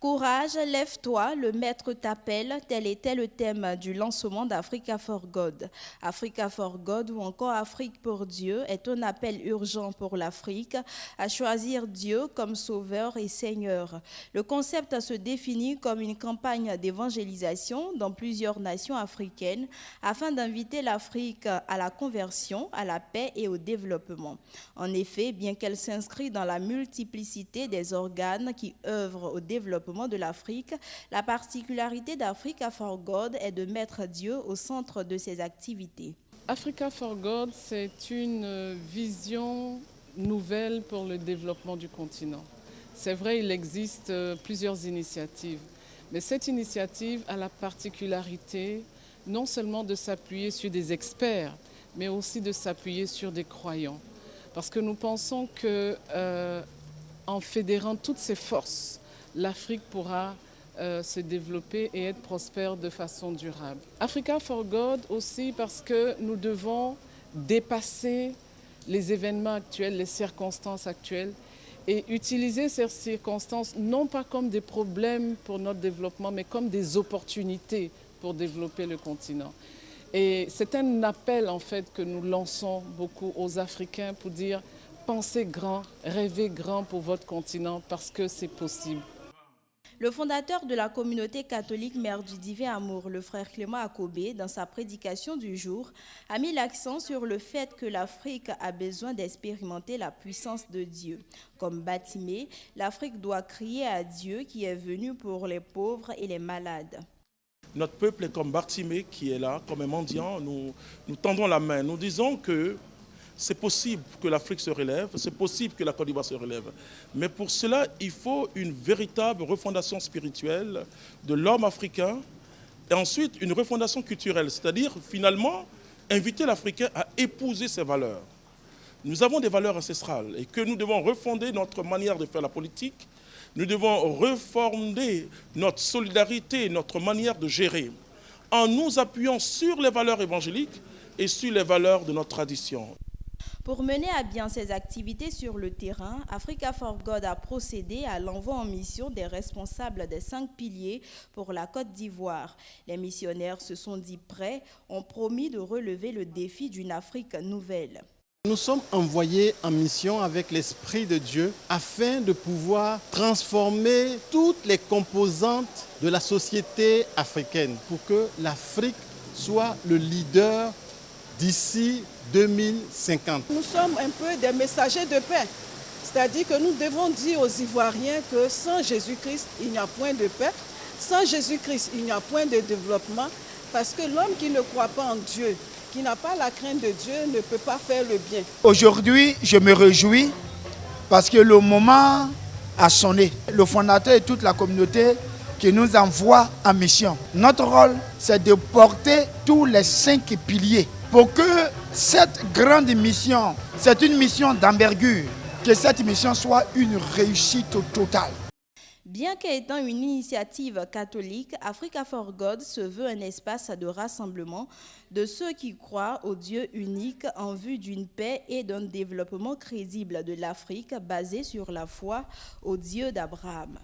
Courage, lève-toi, le maître t'appelle, tel était le thème du lancement d'Africa for God. Africa for God ou encore Afrique pour Dieu est un appel urgent pour l'Afrique à choisir Dieu comme sauveur et seigneur. Le concept se définit comme une campagne d'évangélisation dans plusieurs nations africaines afin d'inviter l'Afrique à la conversion, à la paix et au développement. En effet, bien qu'elle s'inscrit dans la multiplicité des organes qui œuvrent au développement de l'Afrique, la particularité d'Africa for God est de mettre Dieu au centre de ses activités. Africa for God, c'est une vision nouvelle pour le développement du continent. C'est vrai, il existe plusieurs initiatives, mais cette initiative a la particularité non seulement de s'appuyer sur des experts, mais aussi de s'appuyer sur des croyants. Parce que nous pensons qu'en fédérant toutes ces forces, l'Afrique pourra se développer et être prospère de façon durable. Africa for God aussi parce que nous devons dépasser les événements actuels, les circonstances actuelles et utiliser ces circonstances non pas comme des problèmes pour notre développement, mais comme des opportunités pour développer le continent. Et c'est un appel en fait que nous lançons beaucoup aux Africains pour dire pensez grand, rêvez grand pour votre continent parce que c'est possible. Le fondateur de la communauté catholique Mère du Divin Amour, le frère Clément Akobé, dans sa prédication du jour, a mis l'accent sur le fait que l'Afrique a besoin d'expérimenter la puissance de Dieu. Comme Batimé, l'Afrique doit crier à Dieu qui est venu pour les pauvres et les malades. Notre peuple est comme Bartimée qui est là, comme un mendiant. Nous tendons la main. Nous disons que c'est possible que l'Afrique se relève, c'est possible que la Côte d'Ivoire se relève. Mais pour cela, il faut une véritable refondation spirituelle de l'homme africain et ensuite une refondation culturelle, c'est-à-dire finalement inviter l'Africain à épouser ses valeurs. Nous avons des valeurs ancestrales et que nous devons refonder notre manière de faire la politique. Nous devons reformer notre solidarité, notre manière de gérer en nous appuyant sur les valeurs évangéliques et sur les valeurs de notre tradition. Pour mener à bien ses activités sur le terrain, Africa for God a procédé à l'envoi en mission des responsables des 5 piliers pour la Côte d'Ivoire. Les missionnaires se sont dit prêts, ont promis de relever le défi d'une Afrique nouvelle. Nous sommes envoyés en mission avec l'Esprit de Dieu afin de pouvoir transformer toutes les composantes de la société africaine pour que l'Afrique soit le leader d'ici 2050. Nous sommes un peu des messagers de paix, c'est-à-dire que nous devons dire aux Ivoiriens que sans Jésus-Christ, il n'y a point de paix, sans Jésus-Christ, il n'y a point de développement, parce que l'homme qui ne croit pas en Dieu, qui n'a pas la crainte de Dieu, ne peut pas faire le bien. Aujourd'hui, je me réjouis parce que le moment a sonné. Le fondateur et toute la communauté qui nous envoie en mission. Notre rôle, c'est de porter tous les 5 piliers pour que cette grande mission, c'est une mission d'envergure, que cette mission soit une réussite totale. Bien qu'étant une initiative catholique, Africa for God se veut un espace de rassemblement de ceux qui croient au Dieu unique en vue d'une paix et d'un développement crédible de l'Afrique basé sur la foi au Dieu d'Abraham.